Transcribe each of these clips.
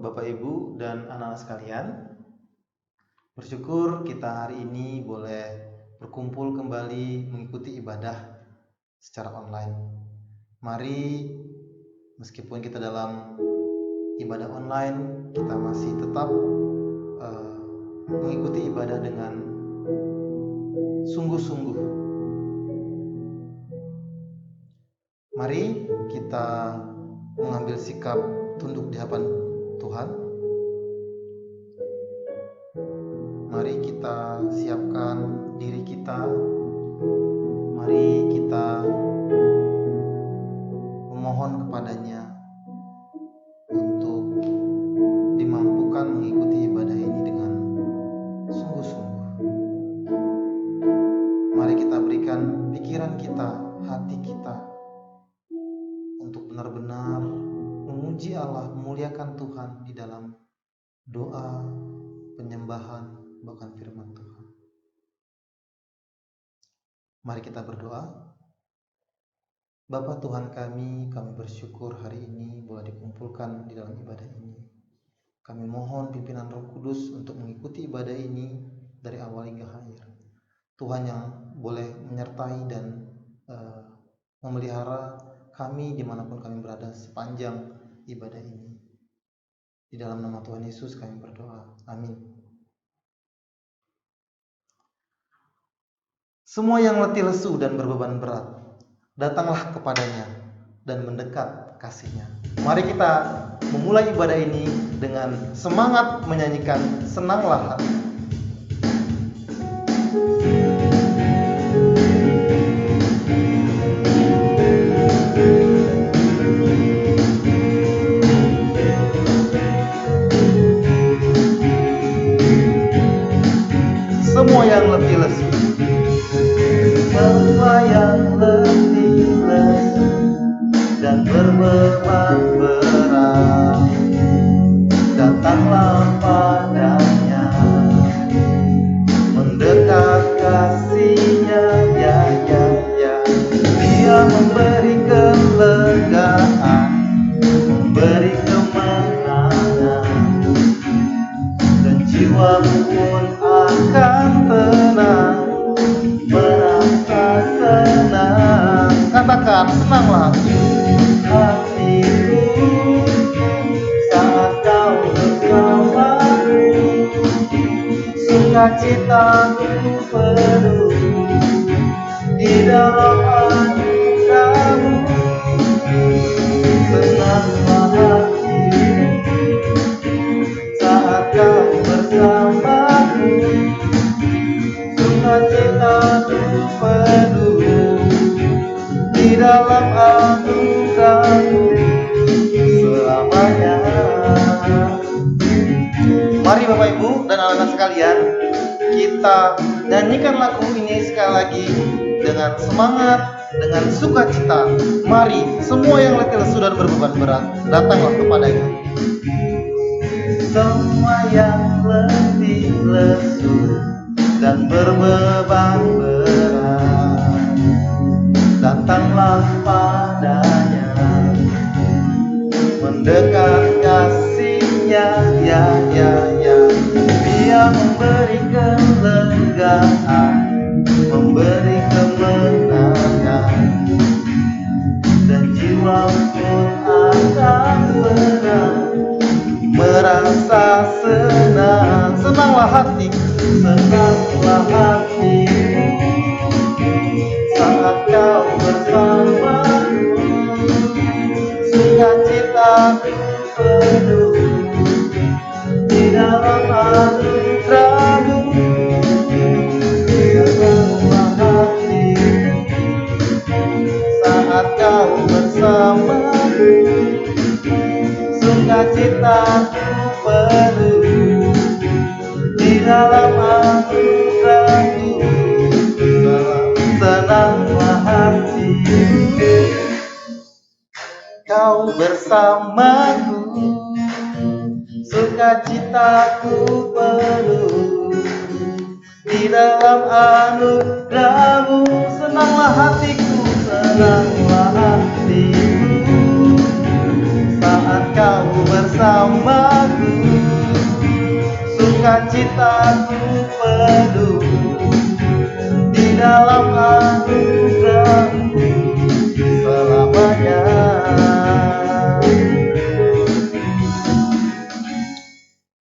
Bapak Ibu dan anak-anak sekalian. Bersyukur kita hari ini boleh berkumpul kembali mengikuti ibadah secara online. Mari, meskipun kita dalam ibadah online, kita masih tetap mengikuti ibadah dengan sungguh-sungguh. Mari kita mengambil sikap tunduk di hadapan Tuhan. Mari kita siapkan diri kita. Mari kita memohon kepadanya untuk dimampukan mengikuti ibadah ini dengan sungguh-sungguh. Mari kita berikan pikiran kita, hati kita untuk benar-benar memuji Allah, memuliakan Tuhan di dalam doa, penyembahan, bahkan firman Tuhan. Mari kita berdoa. Bapa Tuhan kami bersyukur hari ini boleh dikumpulkan di dalam ibadah ini. Kami mohon pimpinan Roh Kudus untuk mengikuti ibadah ini dari awal hingga akhir. Tuhan yang boleh menyertai dan memelihara kami dimanapun kami berada sepanjang ibadah ini. Di dalam nama Tuhan Yesus kami berdoa. Amin. Semua yang letih lesu dan berbeban berat, datanglah kepadanya dan mendekat kasih-Nya. Mari kita memulai ibadah ini dengan semangat menyanyikan Senanglah Hati. Semua yang letih lesu, semua yang letih lesu dan berbeban berat, datanglah padanya, mendekat kasih-Nya, ya. Dia memberi kelegaan, memberi kemenangan, dan jiwamu pun akan tenang, merasa senang. Katakan, senanglah hatiku saat kau bersamaku, sukacitaku penuh di dalam anugerah-Mu. Senanglah hatiku saat kau bersamaku, sukacitaku penuh di dalam anugerah-Mu selamanya. Mari Bapak Ibu dan anak-anak sekalian, kita nyanyikan lagu ini sekali lagi dengan semangat, dengan sukacita. Mari semua yang letih lesu dan berbeban berat, datanglah kepadanya. Semua yang letih lesu dan berbeban berat, datanglah padanya, mendekat kasih-Nya, ya. Dia memberi kelegaan, memberi kemenangan, dan jiwa pun akan senang, merasa senang. Senanglah hatiku, senanglah hatiku saat kau bersamaku, sukacitaku penuh di dalam anugerah-Mu. Senanglah hatiku saat kau bersamaku, sukacitaku penuh di dalam anugerah-Mu. Senanglah hatiku kau bersamaku, sukacitaku penuh di dalam anugerah-Mu. Senanglah hatiku, senanglah hatiku saat kau bersamaku, sukacitaku penuh di dalam anugerah-Mu selamanya.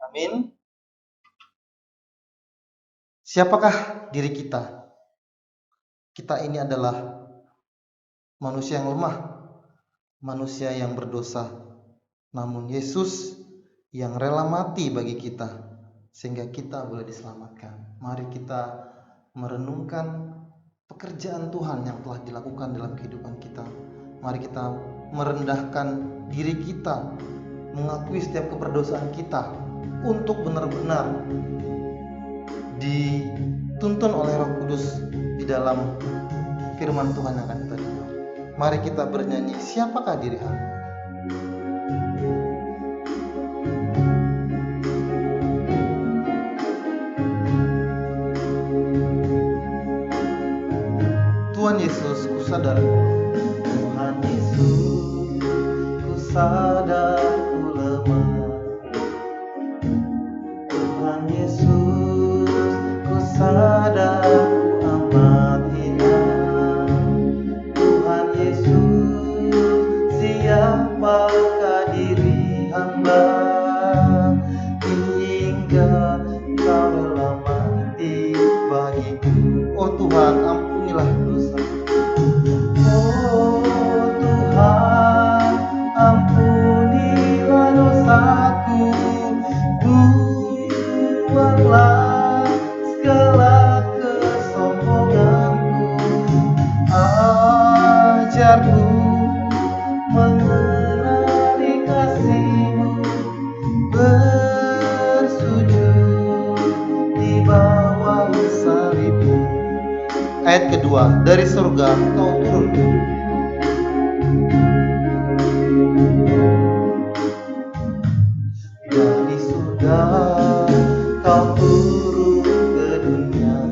Amin. Siapakah diri kita? Kita ini adalah manusia yang lemah, manusia yang berdosa. Namun Yesus yang rela mati bagi kita sehingga kita boleh diselamatkan. Mari kita merenungkan pekerjaan Tuhan yang telah dilakukan dalam kehidupan kita. Mari kita merendahkan diri kita, mengakui setiap keberdosaan kita untuk benar-benar dituntun oleh Roh Kudus di dalam firman Tuhan yang akan kita dengar. Mari kita bernyanyi, siapakah diri hamba? Tuhan Yesus, ku sadar, Tuhan Yesus, ku sadar ku lemah. Tuhan Yesus, ku sadar ku amat hina. Tuhan Yesus, siapakah diri hamba hingga Kau rela mati bagiku. Oh Tuhan, ampunilah dosa. Oh Tuhan, ampunilah dosaku. Buanglah segala kesombonganku. Ajarku mengenali kasih-Mu, bersujud di bawah salib-Mu. Ayat kedua, dari surga Kau turun. Dari surga Kau turun ke dunia.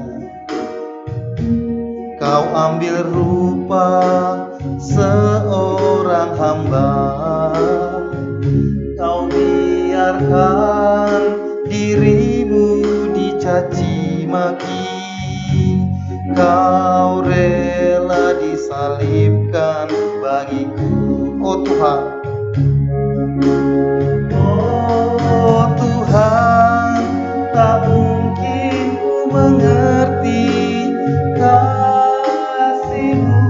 Kau ambil rupa seorang hamba. Kau biarkan diri-Mu dicaci maki. Kau rela disalibkan bagiku. Oh Tuhan, oh Tuhan, tak mungkin ku mengerti kasih-Mu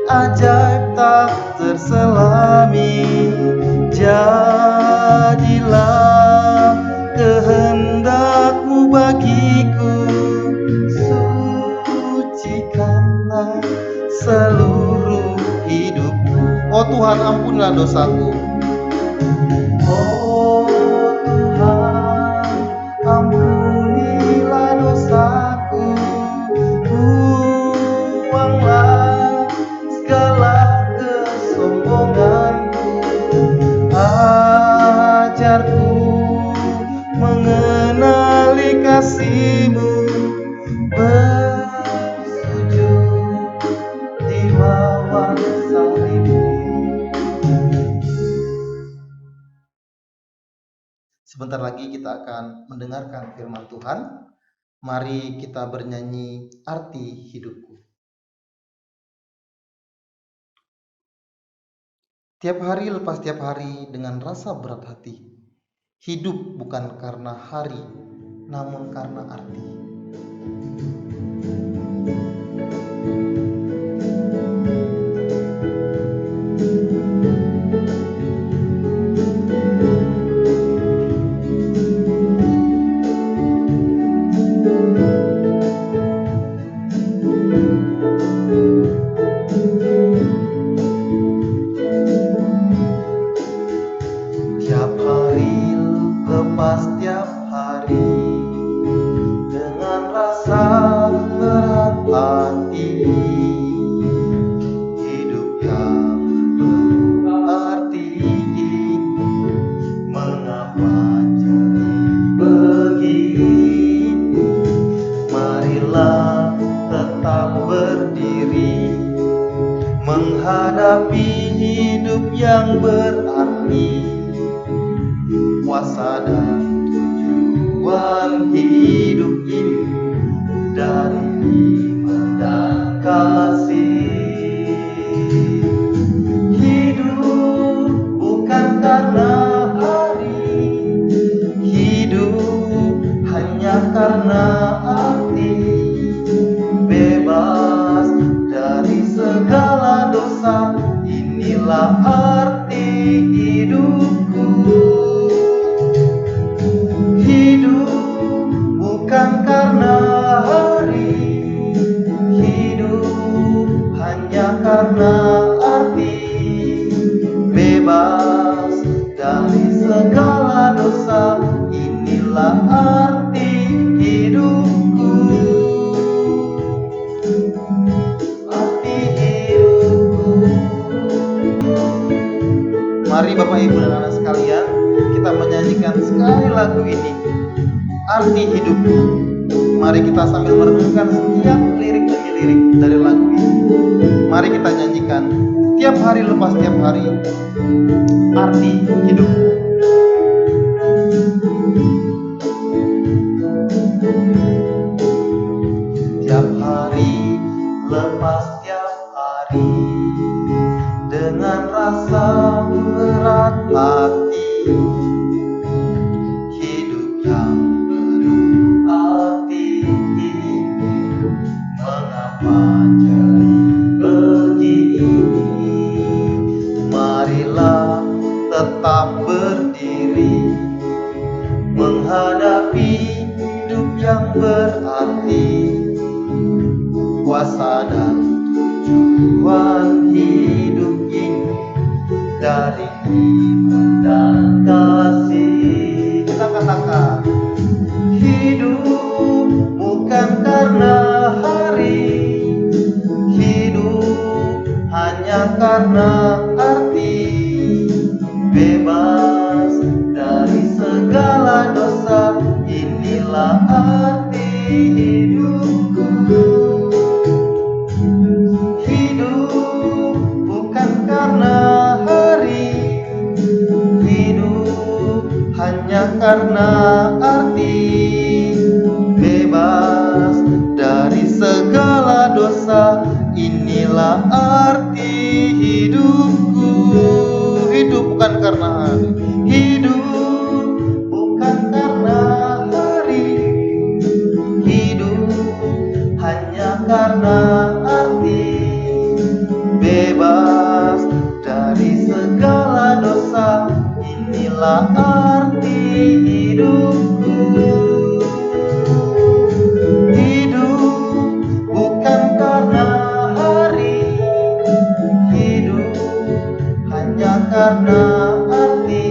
ajaib tak terselami. Jadilah kehendak-Mu bagiku, sucikanlah seluruh hidupku. Oh Tuhan, ampunilah dosaku. Oh Tuhan, ampunilah dosaku. Buanglah segala kesombonganku. Ajarku mengenali kasih-Mu, bersujud di bawah salib-Mu. Sebentar lagi kita akan mendengarkan firman Tuhan. Mari kita bernyanyi arti hidupku. Tiap hari lepas tiap hari dengan rasa berat hati. Hidup bukan karena hari, namun karena arti. Tiap hari lepas tiap hari dengan rasa berat hati. Hidup yang berarti ini mengapa jadi begini? Marilah tetap berdiri menghadapi hidup yang berarti. Kuasa dan tujuan hidup ini dari iman dan kasih. Hidup bukan karena hari, hidup hanya karena arti. Bebas dari segala dosa, inilah arti hidupku. Hidup bukan karena hari, hidup hanya karena arti. Bebas dari segala dosa, inilah arti hidupku. Arti hidupku. Mari Bapak Ibu dan anak sekalian, kita menyanyikan sekali lagu ini, Arti Hidupku. Mari kita sambil merenungkan setiap lirik demi lirik dari lagu ini. Mari kita nyanyikan tiap hari lepas tiap hari, Arti Hidupku. Tiap hari lepas tiap hari, dengan rasa berat hati, hidup yang penuh arti ini, mengapa jadi begini? Marilah tetap berdiri, menghadapi hidup yang berarti. Kuasa dan tujuan hidup ini dari iman dan kasih. Kita katakan, hidup bukan karena hari, hidup hanya karena arti. Bebas dari segala dosa, inilah arti hidupku. Hidup bukan karena hari, hidup hanya karena arti. Bebas dari segala dosa, inilah arti hidupku. Hidup bukan karena hari, hidup bukan karena hari, hidup hanya karena arti. Bebas dari segala dosa, inilah arti hidupku. Hidup bukan karena hari, hidup hanya karena arti.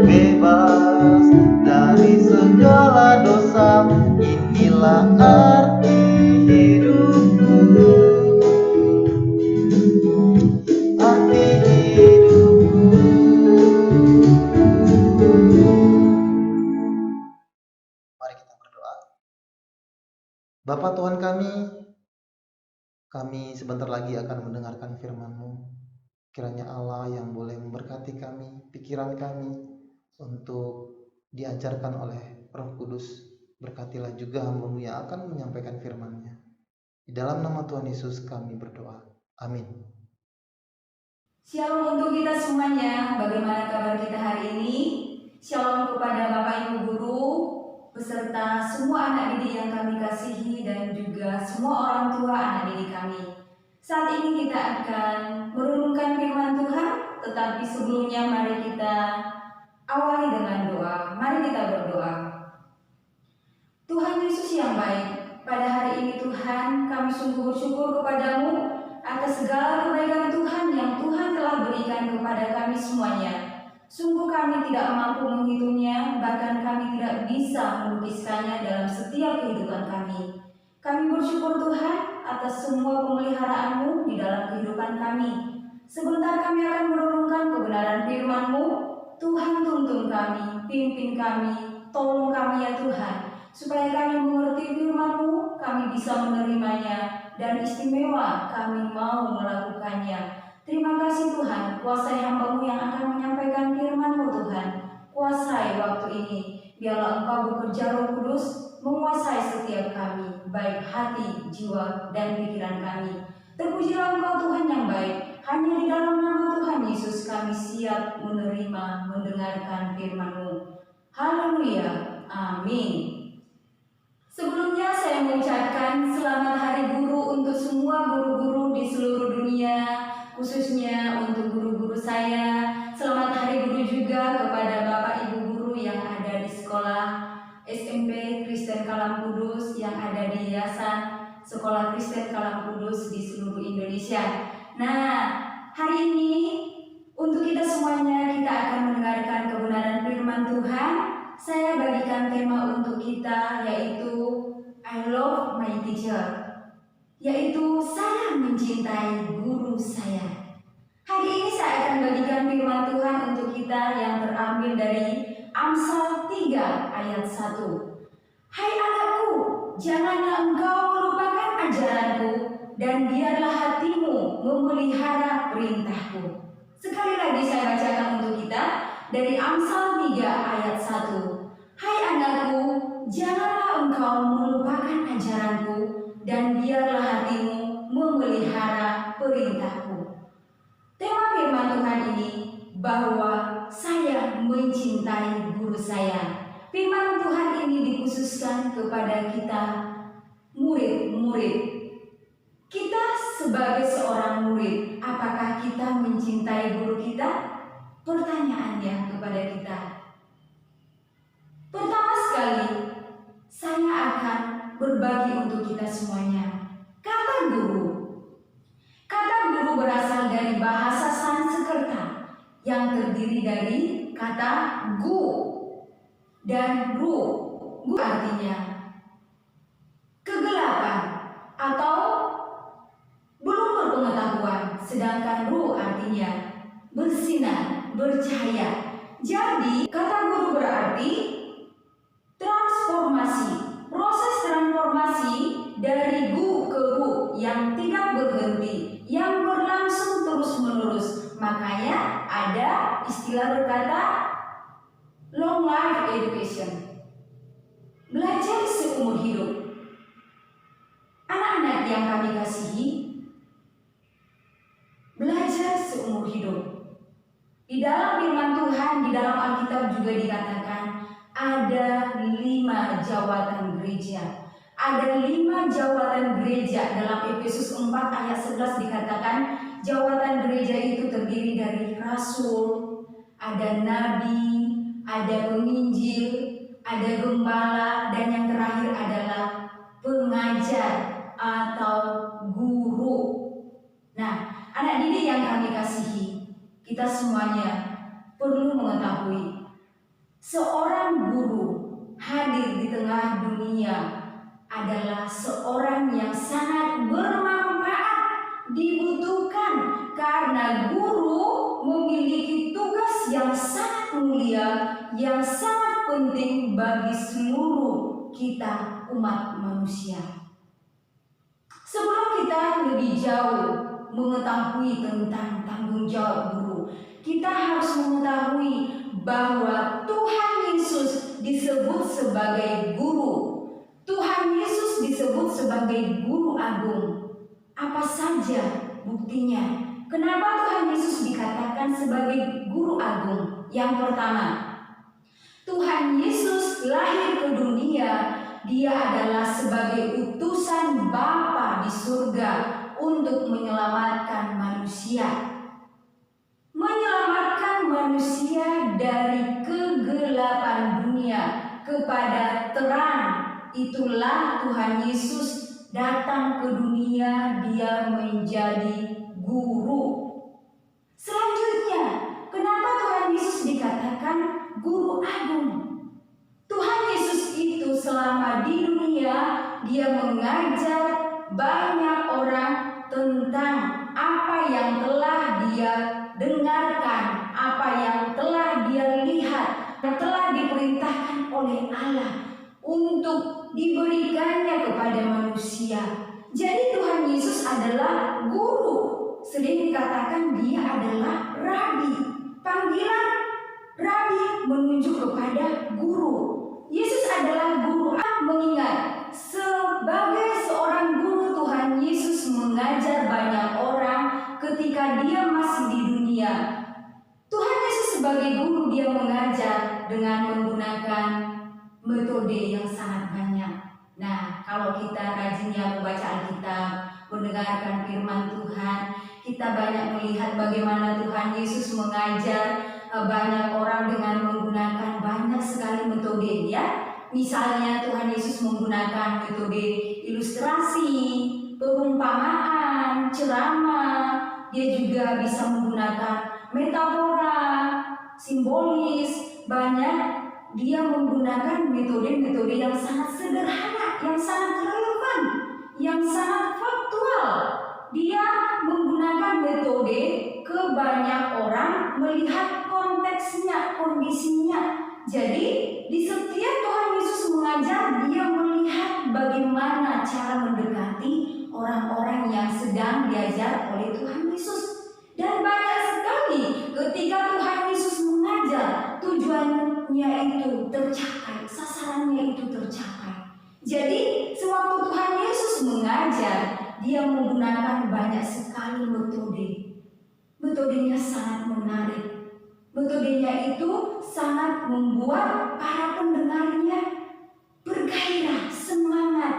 Bebas dari segala dosa, inilah arti hidupku. Arti hidupku. Mari kita berdoa. Bapa Tuhan kami sebentar lagi akan mendengarkan firman-Mu. Kiranya Allah yang boleh memberkati kami, pikiran kami, untuk diajarkan oleh Roh Kudus. Berkatilah juga hamba-Mu yang akan menyampaikan firman-Nya. Di dalam nama Tuhan Yesus kami berdoa. Amin. Shalom untuk kita semuanya. Bagaimana kabar kita hari ini? Shalom kepada Bapak Ibu Guru, beserta semua anak didik yang kami kasihi, dan juga semua orang tua anak didik kami. Saat ini kita akan merenungkan firman Tuhan, tetapi sebelumnya mari kita awali dengan doa. Mari kita berdoa. Tuhan Yesus yang baik, pada hari ini Tuhan, kami sungguh bersyukur kepadamu atas segala kebaikan Tuhan yang Tuhan telah berikan kepada kami semuanya. Sungguh kami tidak mampu menghitungnya, bahkan kami tidak bisa melukiskannya dalam setiap kehidupan kami. Kami bersyukur Tuhan atas semua pemeliharaan-Mu di dalam kehidupan kami. Sebentar kami akan merenungkan kebenaran firman-Mu. Tuhan, tuntun kami, pimpin kami, tolong kami ya Tuhan, supaya kami mengerti firman-Mu, kami bisa menerimanya, dan istimewa kami mau melakukannya. Terima kasih Tuhan, kuasai hamba-Mu yang akan menyampaikan firman-Mu Tuhan. Kuasai waktu ini, Biarlah Engkau bekerja Roh Kudus menguasai setiap kami, baik hati, jiwa, dan pikiran kami. Terpujilah Engkau Tuhan yang baik. Hanya di dalam nama Tuhan Yesus kami siap menerima, mendengarkan firman-Mu. Haleluya. Amin. Sebelumnya saya mengucapkan selamat Hari Guru untuk semua guru-guru di seluruh dunia, khususnya untuk guru-guru saya. Selamat Hari Guru juga kepada Bapak Ibu guru yang ada di sekolah SMP Kristen Kalam Kudus, yang ada di Yayasan Sekolah Kristen Kalam Kudus di seluruh Indonesia. Nah, hari ini untuk kita semuanya kita akan mendengarkan kebenaran firman Tuhan. Saya bagikan tema untuk kita, yaitu I love my teacher, yaitu saya mencintai guru saya. Hari ini saya akan bagikan firman Tuhan untuk kita yang terambil dari Amsal 3 ayat 1. Hai anakku, janganlah engkau melupakan ajaranku, dan biarlah hatimu memelihara perintahku. Sekali lagi saya bacakan untuk kita dari Amsal 3 ayat 1. Hai anakku, janganlah engkau melupakan ajaranku, dan biarlah hatimu memelihara perintahku. Tema firman Tuhan ini bahwa saya mencintai guru saya. Firman Tuhan ini dikhususkan kepada kita murid-murid. Kita sebagai seorang murid, apakah kita mencintai guru kita? Pertanyaannya kepada kita. Pertama sekali, saya akan berbagi untuk kita semuanya. Kata guru. Kata guru berasal dari bahasa Sanskerta yang terdiri dari kata gu dan ru. Gu artinya kegelapan atau belum berpengetahuan, sedangkan ru artinya bersinar, bercahaya. Jadi, kata guru berarti transformasi, proses transformasi dari gu ke ru yang tidak berhenti, yang berlangsung terus-menerus. Makanya ada istilah berkata long life education, belajar seumur hidup. Anak-anak yang kami kasihi, belajar seumur hidup. Di dalam firman Tuhan, di dalam Alkitab juga dikatakan ada 5 jawatan gereja. Ada 5 jawatan gereja. Dalam Efesus 4 ayat 11 dikatakan jawatan gereja itu terdiri dari rasul, ada nabi, ada penginjil, ada gembala, dan yang terakhir adalah pengajar atau guru. Nah, anak didik yang kami kasihi, kita semuanya perlu mengetahui seorang guru hadir di tengah dunia adalah seorang yang sangat bermanfaat, dibutuhkan, karena guru memiliki tugas yang sangat mulia, yang sangat penting bagi seluruh kita umat manusia. Sebelum kita lebih jauh mengetahui tentang tanggung jawab guru, kita harus mengetahui bahwa Tuhan Yesus disebut sebagai guru. Tuhan Yesus disebut sebagai guru agung. Apa saja buktinya? Kenapa Tuhan Yesus dikatakan sebagai guru agung? Yang pertama, Tuhan Yesus lahir ke dunia. Dia adalah sebagai utusan Bapa di surga untuk menyelamatkan manusia. Menyelamatkan manusia dari kegelapan dunia kepada terang. Itulah Tuhan Yesus datang ke dunia, dia menjadi guru. Selanjutnya, kenapa Tuhan Yesus dikatakan guru agung? Tuhan Yesus itu selama di dunia, dia mengajar banyak orang tentang apa yang telah dia dengarkan, apa yang telah dia lihat, yang telah diperintahkan oleh Allah untuk diberikannya kepada manusia. Jadi Tuhan Yesus adalah guru. Sering dikatakan dia adalah rabi. Panggilan rabi menunjuk kepada guru. Yesus adalah guru. Mengingat sebagai seorang guru, Tuhan Yesus mengajar banyak orang ketika dia masih di dunia. Tuhan Yesus sebagai guru, dia mengajar dengan menggunakan metode yang sangat banyak. Nah, kalau kita rajinnya membaca Alkitab, mendengarkan firman Tuhan, kita banyak melihat bagaimana Tuhan Yesus mengajar banyak orang dengan menggunakan banyak sekali metode, ya. Misalnya Tuhan Yesus menggunakan metode ilustrasi, perumpamaan, ceramah. Dia juga bisa menggunakan metafora, simbolis. Banyak dia menggunakan metode-metode yang sangat sederhana, yang sangat relevan, yang sangat faktual. Dia menggunakan metode ke banyak orang melihat konteksnya, kondisinya. Jadi di setiap Tuhan Yesus mengajar, dia melihat bagaimana cara mendekati orang-orang yang sedang diajar oleh Tuhan Yesus. Dan banyak sekali ketika Tuhan Yesus mengajar, tujuannya itu tercapai, sasarannya itu tercapai. Jadi sewaktu Tuhan Yesus mengajar, dia menggunakan banyak sekali metode. Metodenya sangat menarik. Metodenya itu sangat membuat para pendengarnya bergairah, semangat,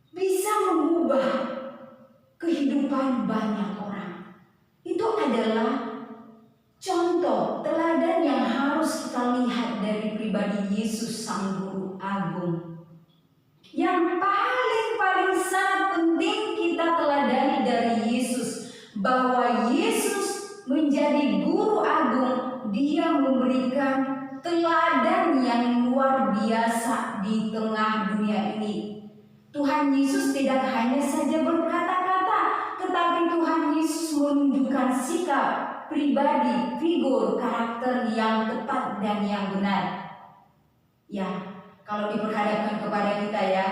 bisa mengubah kehidupan banyak orang. Itu adalah contoh teladan yang harus kita lihat dari pribadi Yesus Sang Guru Agung. Yang paling sangat penting kita teladani dari Yesus, bahwa Yesus menjadi guru agung, dia memberikan teladan yang luar biasa di tengah dunia ini. Tuhan Yesus tidak hanya saja berkata-kata, tetapi Tuhan Yesus menunjukkan sikap, pribadi, figur, karakter yang tepat dan yang benar. Ya, kalau diperhadapkan kepada kita, ya,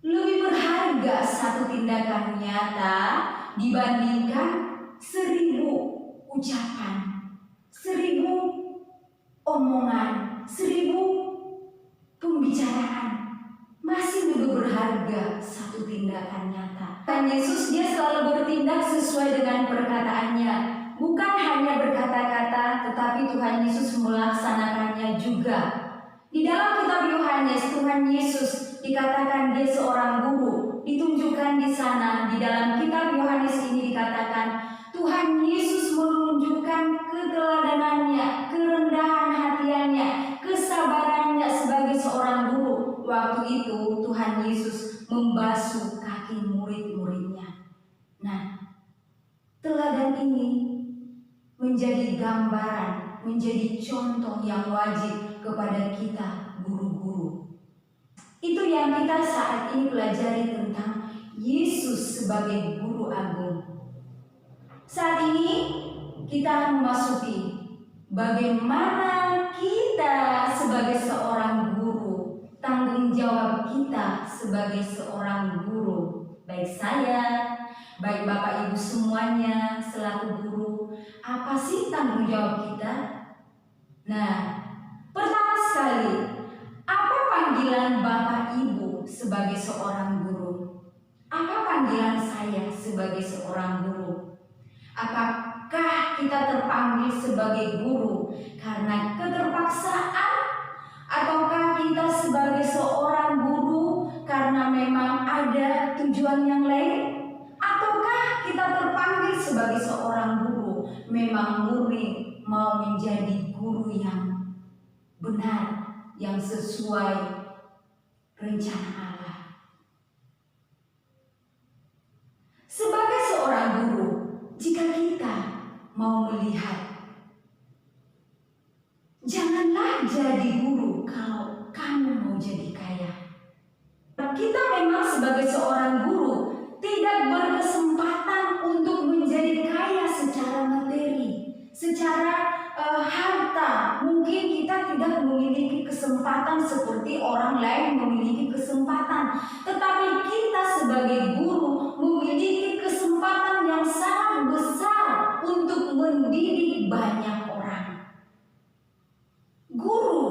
lebih berharga satu tindakan nyata dibandingkan 1000 ucapan, 1000 omongan, 1000 pembicaraan. Masih lebih berharga satu tindakan nyata. Dan Yesus, dia selalu bertindak sesuai dengan perkataannya. Bukan hanya berkata-kata, tetapi Tuhan Yesus melaksanakannya juga. Di dalam kitab Yohanes, Tuhan Yesus dikatakan dia seorang guru. Ditunjukkan di sana, di dalam kitab Yohanes ini dikatakan Tuhan Yesus menunjukkan keteladanannya, kerendahan hatiannya, kesabarannya sebagai seorang guru. Waktu itu Tuhan Yesus membasuh kaki murid-muridnya. Nah, teladan ini menjadi gambaran, menjadi contoh yang wajib kepada kita guru-guru. Itu yang kita saat ini pelajari tentang Yesus sebagai guru agung. Saat ini kita memasuki bagaimana kita sebagai seorang guru, tanggung jawab kita sebagai seorang guru. Baik saya, baik Bapak Ibu semuanya selaku guru, apa sih tanggung jawab kita? Nah, pertama sekali, apa panggilan Bapak Ibu sebagai seorang guru? Apa panggilan saya sebagai seorang guru? Apakah kita terpanggil sebagai guru karena keterpaksaan, ataukah kita sebagai seorang guru karena memang ada tujuan yang lain? Ataukah kita terpanggil sebagai seorang guru memang murni mau menjadi guru yang benar, yang sesuai rencana Allah? Sebagai seorang guru, jika kita mau melihat, janganlah jadi guru kalau kamu mau jadi kaya. Kita memang sebagai seorang guru tidak berkesempatan untuk menjadi kaya secara materi, secara harta. Mungkin kita tidak memiliki kesempatan seperti orang lain memiliki kesempatan, tetapi kita sebagai guru memiliki kesempatan yang sangat besar untuk mendidik banyak orang. Guru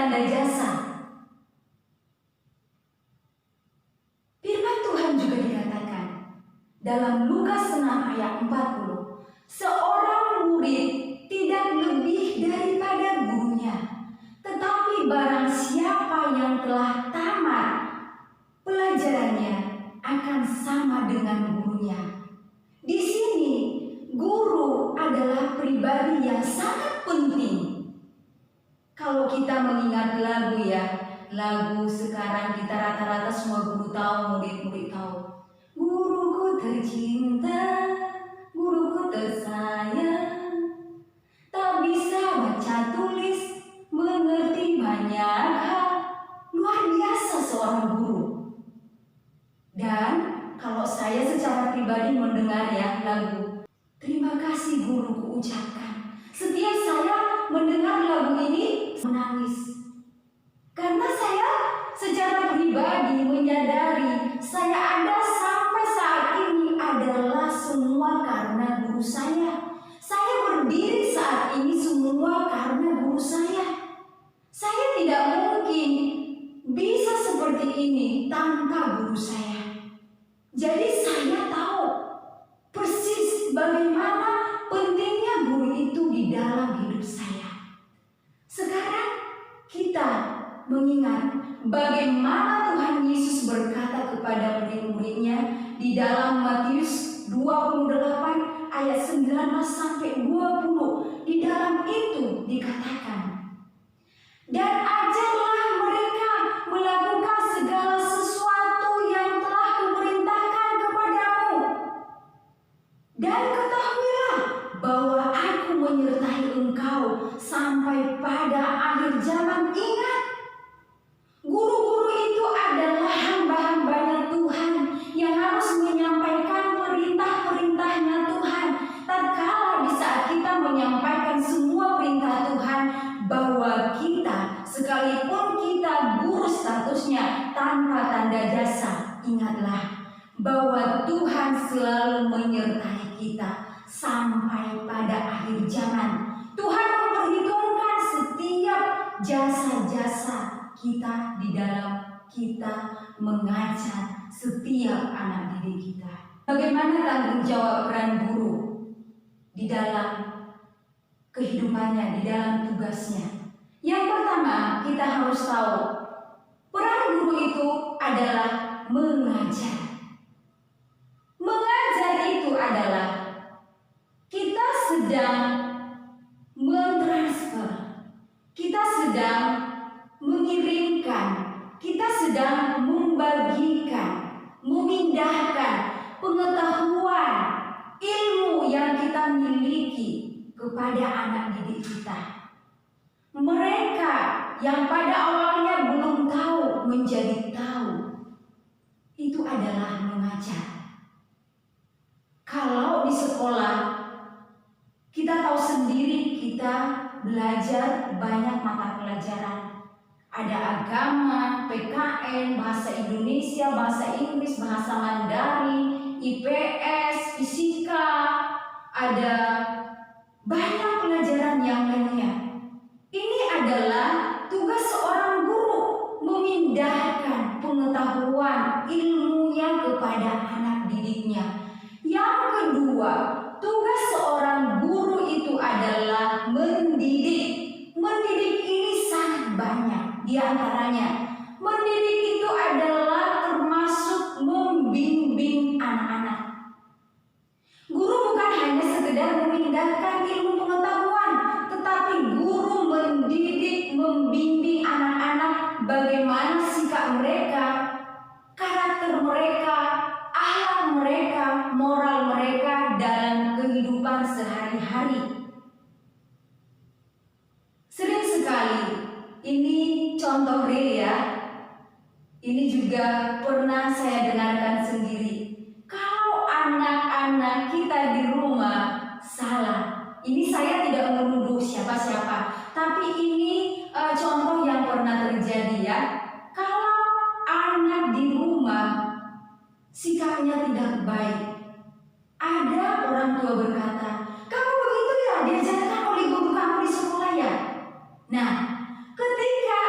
tanda jasa. Firman Tuhan juga dikatakan dalam Lukas 6 ayat 40, seorang murid tidak lebih daripada gurunya, tetapi barang siapa yang telah tamat pelajarannya akan sama dengan gurunya. Di sini guru adalah pribadi yang sangat penting. Kalau kita mengingat lagu lagu sekarang kita rata-rata semua guru tahu, murid-murid tahu. Guruku tercinta, guruku tersayang, tak bisa baca tulis, mengerti banyak hal. Luar biasa seorang guru. Dan kalau saya secara pribadi mendengar lagu, terima kasih guruku ucapkan. Setiap saya mendengar lagu ini menangis. Karena saya secara pribadi menyadari saya ada sampai saat ini adalah semua karena guru saya. Saya berdiri saat ini semua karena guru saya. Saya tidak mungkin bisa seperti ini tanpa guru saya. Jadi saya tahu persis bagaimana pentingnya guru itu di dalam hidup saya. Sekarang kita mengingat bagaimana Tuhan Yesus berkata kepada murid-muridnya di dalam Matius 28 ayat 19 sampai 20. Di dalam itu dikatakan, dan ajarlah mereka melakukan segala sesuatu yang telah kuperintahkan kepadamu. Dan ketahuilah bahwa aku menyertai engkau sampai pada akhir zaman. Ingat, guru-guru itu adalah hamba-hambanya Tuhan yang harus menyampaikan perintah-perintahnya Tuhan. Tatkala di saat kita menyampaikan semua perintah Tuhan, bahwa kita sekalipun kita guru statusnya tanpa tanda jasa, ingatlah bahwa Tuhan selalu menyertai kita sampai pada akhir zaman. Tuhan memperhitungkan setiap jasa-jasa kita di dalam kita mengajar setiap anak didik kita. Bagaimana tanggung jawab peran guru di dalam kehidupannya, di dalam tugasnya? Yang pertama, kita harus tahu peran guru itu adalah mengajar. Mengajar itu adalah kita sedang mentransfer, kita sedang mengirimkan, kita sedang membagikan, memindahkan pengetahuan, ilmu yang kita miliki kepada anak didik kita. Mereka yang pada awalnya belum tahu menjadi tahu. Itu adalah mengajar. Kalau di sekolah kita tahu sendiri, kita belajar banyak mata pelajaran. Ada agama, PKN, bahasa Indonesia, bahasa Inggris, bahasa Mandarin, IPS, fisika, ada banyak pelajaran yang lainnya. Ini adalah tugas seorang guru, memindahkan pengetahuan ilmunya kepada anak didiknya. Yang kedua, tugas seorang guru itu adalah mendidik. Mendidik ini sangat banyak. Di antaranya, mendidik itu adalah termasuk membimbing anak-anak. Guru bukan hanya sekedar memindahkan ilmu pengetahuan, tetapi guru mendidik, membimbing anak-anak bagaimana sikap mereka, karakter mereka, akhlak mereka, moral mereka dalam kehidupan sehari-hari. Sering sekali, ini contoh real ya, ini juga pernah saya dengarkan sendiri. Kalau anak-anak kita di rumah salah, ini saya tidak menuduh siapa-siapa, tapi ini contoh yang pernah terjadi ya. Kalau anak di rumah sikapnya tidak baik, ada orang tua berkata, kamu begitu ya, diajarkan oleh guru kamu di sekolah ya. Nah, ketika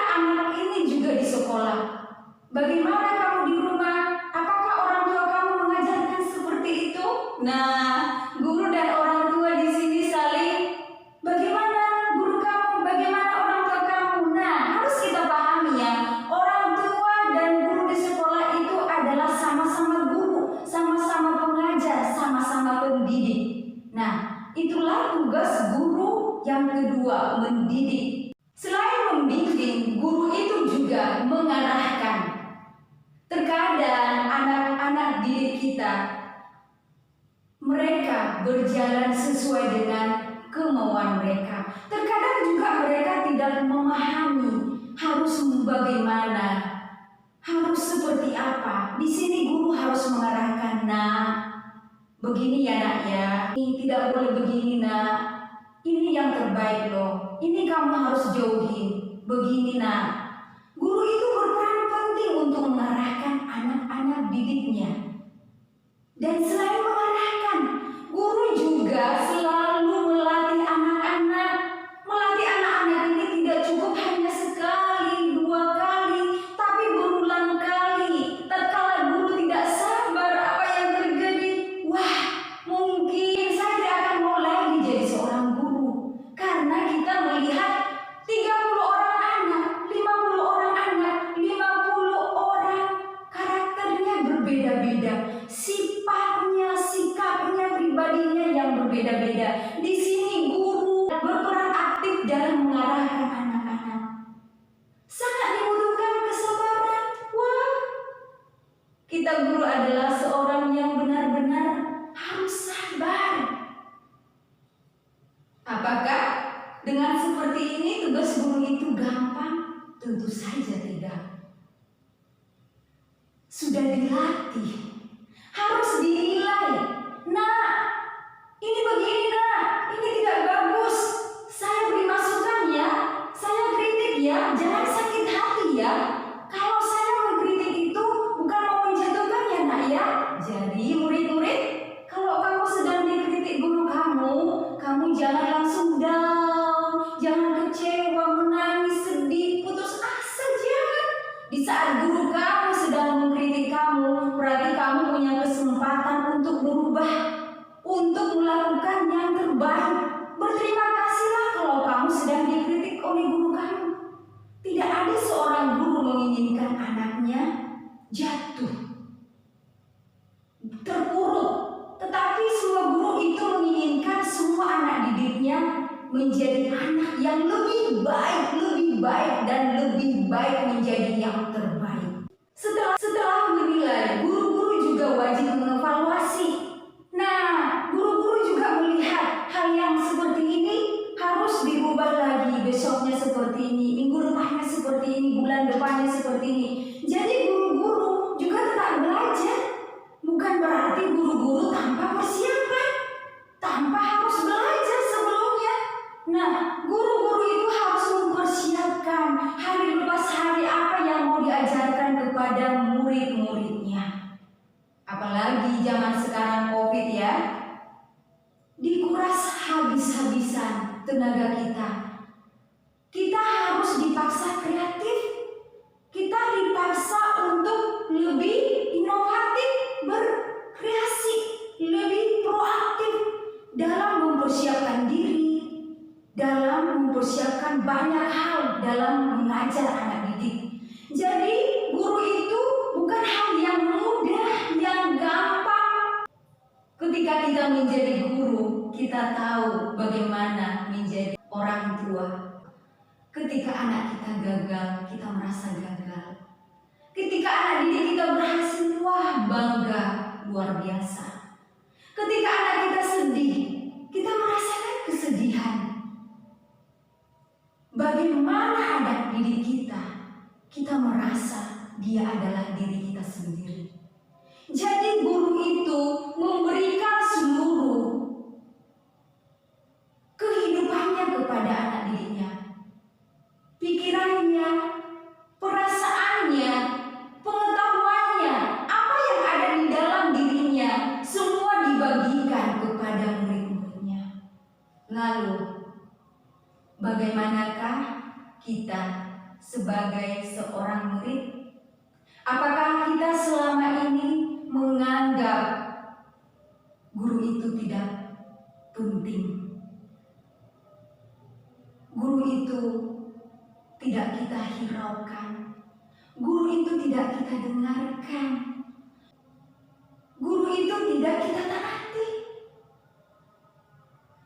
Bagaimana kamu di rumah? Apakah orang tua kamu mengajarkan seperti itu? Nah, guru dan orang tua di sini saling bagaimana guru kamu, bagaimana orang tua kamu. Nah, harus kita pahami ya, orang tua dan guru di sekolah itu adalah sama-sama guru, sama-sama pengajar, sama-sama pendidik. Nah, itulah tugas guru yang kedua, mendidik. Selain membimbing, guru itu juga mengarahkan. Terkadang anak-anak didik kita, mereka berjalan sesuai dengan kemauan mereka. Terkadang juga mereka tidak memahami harus bagaimana, harus seperti apa. Di sini guru harus mengarahkan, nah, begini ya nak ya, ini tidak boleh begini nak, ini yang terbaik loh, ini kamu harus jauhin, begini nak. Guru itu berperan penting untuk mengarahkan anak-anak didiknya. Dan selain mengarahkan, guru juga selalu melatih anak-anak. Melatih anak-anak ini tidak cukup hanya sekali, dua kali, tapi berulang kali. Tatkala guru tidak sabar apa yang terjadi, wah, mungkin saya tidak akan mau lagi jadi seorang guru. Karena kita melihat 30 orang anak, 50 orang anak, 50 orang karakternya berbeda-beda, sifatnya, sikapnya, pribadinya yang berbeda-beda. Di sini guru berperan aktif dalam mengarahkan anak-anak. Sangat dibutuhkan kesabaran. Wah, kita guru adalah seorang yang benar-benar harus sabar. Apakah dengan seperti ini tugas guru itu gampang? Tentu saja tidak. Sudah dilatih, harus dinilai. Nah, ini begini nak, ini tidak bagus. Saya beri masukan ya, saya kritik ya, jangan sakit hati ya. Kalau saya mengkritik itu bukan mau menjatuhkan ya nak ya. Jadi murid-murid, kalau kamu sedang dikritik guru kamu jangan langsung down, jangan kecewa, menangis, sedih, putus asa, jangan. Di saat guru kamu sedang mengkritik kamu, berarti kamu punya kesempatan untuk berubah, untuk melakukan yang terbaik. Berterima kasihlah kalau kamu sedang dikritik oleh guru kamu. Tidak ada seorang guru menginginkan anaknya jatuh, terpuruk, tetapi semua guru itu menginginkan semua anak didiknya menjadi anak yang lebih baik dan lebih baik menjadi yang terbaik. Setelah menilai, guru-guru juga wajib mengevaluasi. Nah, guru-guru juga melihat hal yang seperti ini harus dirubah lagi, besoknya seperti ini, minggu depannya seperti ini, bulan depannya seperti ini. Jadi guru-guru juga tetap belajar. Bukan berarti guru-guru tanpa persiapan, tanpa harus belajar sebelumnya. Nah, guru-guru itu harus mempersiapkan hari lepas hari apa yang mau diajarkan kepada murid-muridnya. Apalagi zaman sekarang COVID ya, dikuras habis-habisan tenaga kita. Kita harus dipaksa kreatif, kita dipaksa untuk lebih inovatif, berkreasi, lebih proaktif dalam mempersiapkan diri, dalam mempersiapkan banyak hal dalam mengajar anak didik. Jadi guru itu bukan hal yang mudah, yang gampang. Ketika kita menjadi guru, kita tahu bagaimana menjadi orang tua. Ketika anak kita gagal, kita merasa gagal. Ketika anak didik kita berhasil, wah bangga, luar biasa. Ketika anak kita sedih, kita merasakan kesedihan. Bagaimana anak didik kita merasa dia adalah diri kita sendiri. Jadi guru itu memberikan seluruh kehidupannya kepada anak didiknya. Pikirannya, perasaannya, pengetahuannya, apa yang ada di dalam dirinya, semua dibagikan kepada murid-muridnya. Lalu, bagaimanakah kita sebagai seorang murid? Apakah kita selama ini menganggap guru itu tidak penting? Guru itu tidak kita hiraukan. Guru itu tidak kita dengarkan. Guru itu tidak kita taati.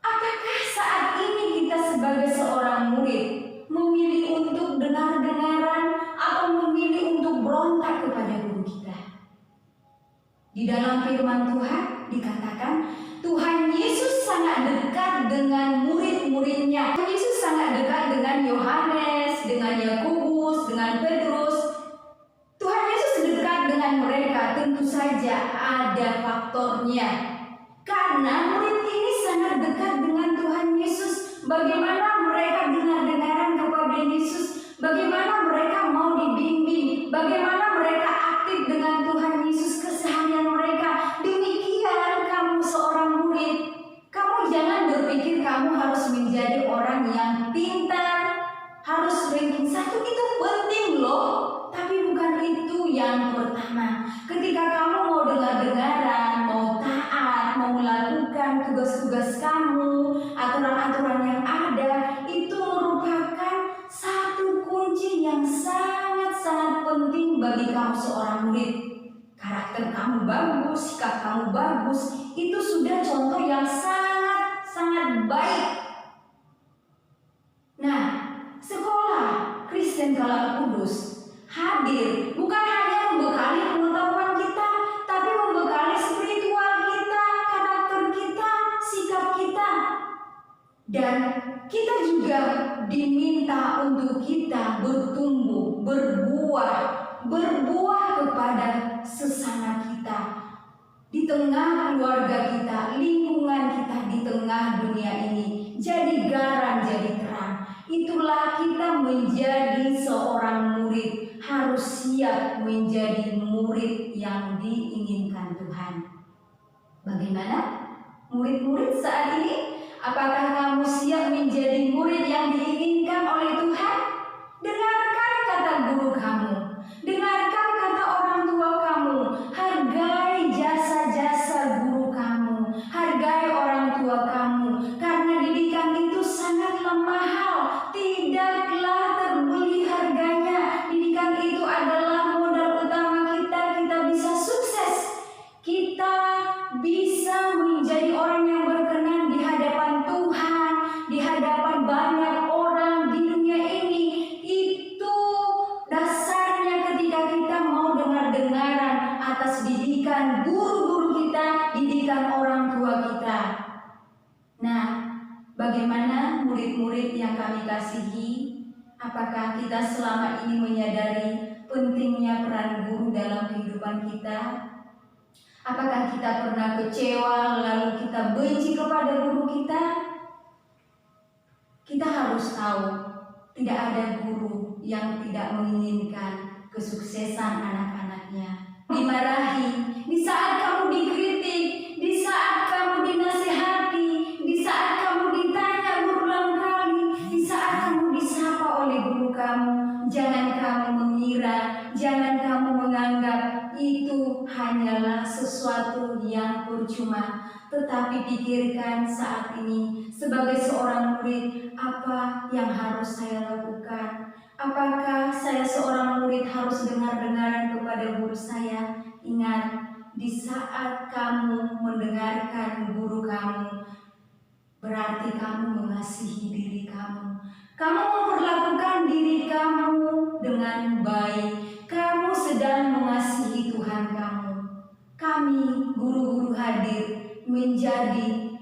Apakah saat ini kita sebagai seorang murid memilih untuk dengar-dengaran atau memilih untuk berontak kepada guru kita? Di dalam firman Tuhan dikatakan Tuhan Yesus sangat dekat dengan murid-muridnya. Tuhan Yesus sangat dekat dengan Yohanes, dengan Yakobus, dengan Petrus. Tuhan Yesus dekat dengan mereka, tentu saja ada faktornya. Karena murid ini sangat dekat dengan Tuhan Yesus. Bagaimana mereka dengar-dengaran kepada Yesus? Bagaimana mereka mau dibimbing? Bagaimana mereka aktif dengan Tuhan Yesus keseharian mereka? Demikian kamu seorang murid. Kamu jangan berpikir kamu harus menjadi orang yang pintar, harus ranking 1, itu penting loh. Tapi bukan itu yang pertama. Ketika kamu mau dengar-dengaran, mau taat, mau melakukan tugas-tugas kamu, aturan-aturan yang ada, itu merupakan satu kunci yang sangat-sangat penting bagi kamu seorang murid. Karakter kamu bagus, sikap kamu bagus, itu sudah contoh yang sangat-sangat baik. Nah, sekolah Kristen Kalang Kudus hadir bukan hanya membekali pengetahuan kita, tapi membekali spiritual kita, karakter kita, sikap kita. Dan kita juga diminta untuk kita bertumbuh, berbuah kepada sesama kita. Di tengah keluarga kita, lingkungan kita, di tengah dunia ini. Jadi garam, jadi terang. Itulah kita menjadi seorang murid, harus siap menjadi murid yang diinginkan Tuhan. Bagaimana murid-murid saat ini? Apakah kamu siap menjadi murid yang diinginkan oleh Tuhan? Dengarkan kata guru kamu, dengarkan kata orang tua kamu, hargai jasa-jasa guru kamu, hargai orang tua kamu, karena didikan itu sangatlah mahal, tidaklah terbeli harganya. Didikan itu adalah modal utama kita bisa sukses, kita bisa menjadi orang yang berkenan di hadapan Tuhan, di hadapan banyak orang di dunia ini. Itu dasarnya ketika kita mau dengar-dengaran atas didikan guru-guru kita, didikan orang tua kita. Nah, bagaimana murid-murid yang kami kasihi? Apakah kita selama ini menyadari pentingnya peran guru dalam kehidupan kita? Apakah kita pernah kecewa lalu kita benci kepada guru kita? Kita harus tahu, tidak ada guru yang tidak menginginkan kesuksesan anak-anaknya. Dimarahi, di saat kamu dikritik, di saat kamu dinasihati, di saat kamu ditanya berulang kali, di saat kamu disapa oleh guru kamu, jangan kamu mengira, jangan kamu menganggap itu hanyalah sesuatu yang percuma. Tetapi pikirkan saat ini sebagai seorang murid, apa yang harus saya lakukan? Apakah saya seorang murid harus dengar-dengaran kepada guru saya? Ingat, di saat kamu mendengarkan guru kamu, berarti kamu mengasihi diri kamu. Kamu memperlakukan diri kamu dengan baik. Kamu sedang mengasihi Tuhan kamu. Kami guru-guru hadir menjadi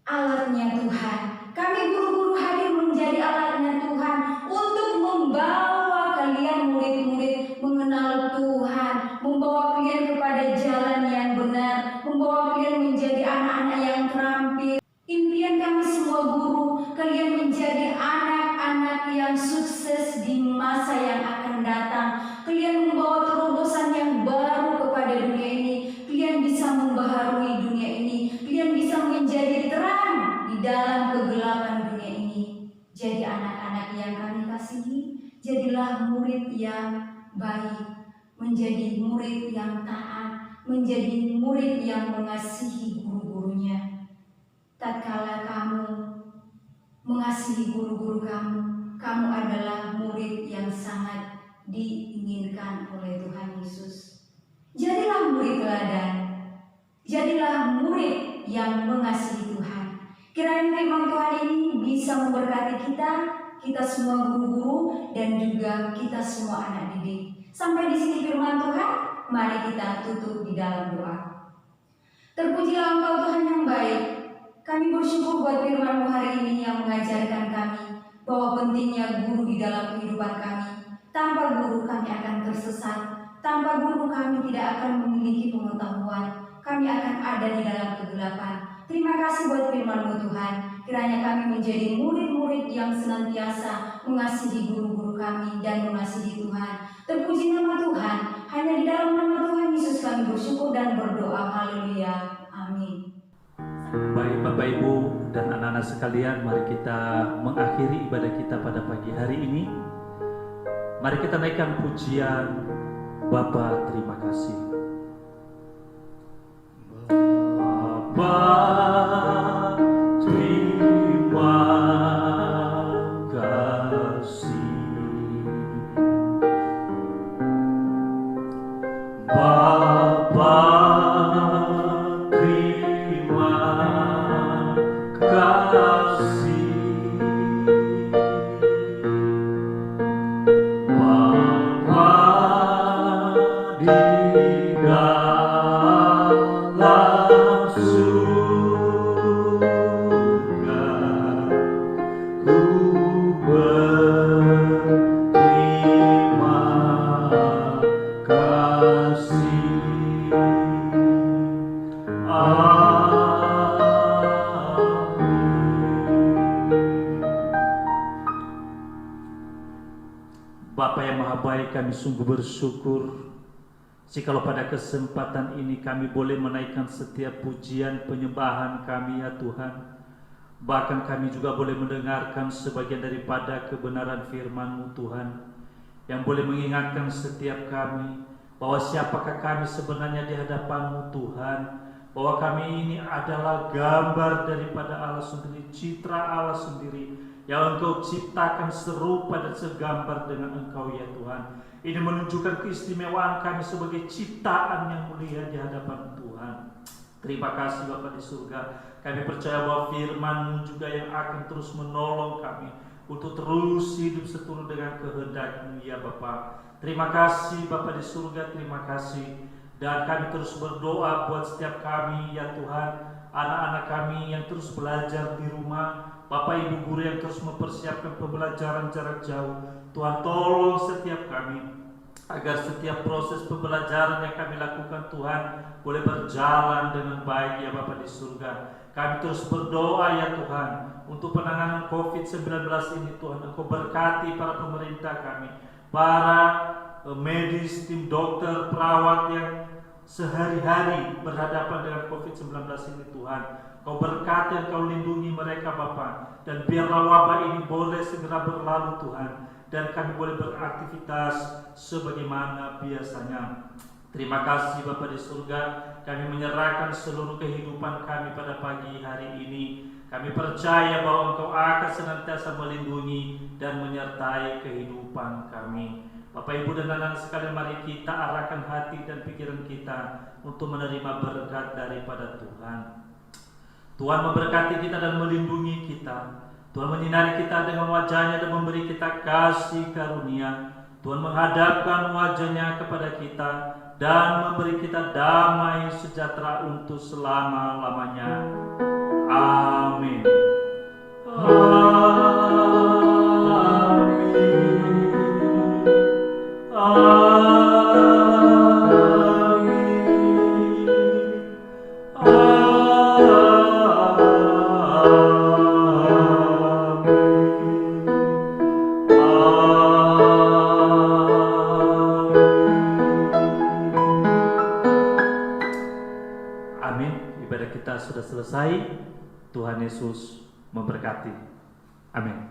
alatnya Tuhan. Kami guru-guru hadir menjadi alatnya Tuhan untuk membawa kalian murid-murid mengenal Tuhan, membawa kalian kepada jalan yang benar, membawa kalian menjadi anak-anak yang terampil. Impian kami semua guru, kalian menjadi anak-anak yang sukses di masa yang akan datang. Kalian membawa terobosan yang baru kepada dunia ini. Kalian bisa membaharui dunia ini. Kalian bisa menjadi terang di dalam kegelapan dunia ini. Jadi anak-anak yang kami kasihi, jadilah murid yang baik, menjadi murid yang taat, menjadi murid yang mengasihi guru-gurunya. Tatkala kamu mengasihi guru-guru kamu, kamu adalah murid yang sangat diinginkan oleh Tuhan Yesus. Jadilah murid teladan, jadilah murid yang mengasihi Tuhan. Kiranya firman Tuhan ini bisa memberkati kita semua guru-guru, dan juga kita semua anak didik. Sampai di sini firman Tuhan, mari kita tutup di dalam doa. Terpujilah Engkau Tuhan yang baik. Kami bersyukur buat firman-Mu hari ini yang mengajarkan kami bahwa pentingnya guru di dalam kehidupan kami. Tanpa guru kami akan tersesat. Tanpa guru kami tidak akan memiliki pengetahuan. Kami akan ada di dalam kegelapan. Terima kasih buat firman-Mu Tuhan. Kiranya kami menjadi murid-murid yang senantiasa mengasihi guru-guru kami dan mengasihi Tuhan. Terpuji nama Tuhan. Hanya di dalam nama Tuhan Yesus kami bersyukur dan berdoa. Haleluya. Amin. Baik Bapak Ibu dan anak-anak sekalian, mari kita mengakhiri ibadah kita pada pagi hari ini. Mari kita naikkan pujian Bapa terima kasih. Bapa terima kasih. Bapa terima kasih. Bapa di dalam surga, ku berterima kasih. Bapa yang Maha Baik, kami sungguh bersyukur jikalau pada kesempatan ini kami boleh menaikkan setiap pujian penyembahan kami ya Tuhan. Bahkan kami juga boleh mendengarkan sebagian daripada kebenaran firman-Mu Tuhan, yang boleh mengingatkan setiap kami bahwa siapakah kami sebenarnya di hadapan-Mu Tuhan, bahwa kami ini adalah gambar daripada Allah sendiri, citra Allah sendiri yang Engkau ciptakan serupa dan segambar dengan Engkau ya Tuhan. Ini menunjukkan keistimewaan kami sebagai ciptaan yang mulia di hadapan Tuhan. Terima kasih Bapa di surga. Kami percaya bahwa firman-Mu juga yang akan terus menolong kami untuk terus hidup seturut dengan kehendak-Mu ya Bapa. Terima kasih Bapa di surga, terima kasih. Dan kami terus berdoa buat setiap kami ya Tuhan, anak-anak kami yang terus belajar di rumah, Bapak Ibu guru yang terus mempersiapkan pembelajaran jarak jauh. Tuhan tolong setiap kami agar setiap proses pembelajaran yang kami lakukan Tuhan boleh berjalan dengan baik ya Bapa di surga. Kami terus berdoa ya Tuhan untuk penanganan COVID-19 ini Tuhan. Engkau berkati para pemerintah kami, para medis, tim dokter, perawat yang sehari-hari berhadapan dengan COVID-19 ini Tuhan. Kau berkati dan Kau lindungi mereka Bapa, dan biarlah wabah ini boleh segera berlalu Tuhan, dan kami boleh beraktivitas sebagaimana biasanya. Terima kasih Bapa di surga. Kami menyerahkan seluruh kehidupan kami pada pagi hari ini. Kami percaya bahwa Engkau akan senantiasa melindungi dan menyertai kehidupan kami. Bapak Ibu dan anak-anak sekalian, mari kita arahkan hati dan pikiran kita untuk menerima berkat daripada Tuhan. Tuhan memberkati kita dan melindungi kita. Tuhan menyinari kita dengan wajah-Nya dan memberi kita kasih karunia. Tuhan menghadapkan wajah-Nya kepada kita dan memberi kita damai sejahtera untuk selama-lamanya. Amin. Amin. Ibadah kita sudah selesai. Tuhan Yesus memberkati. Amin.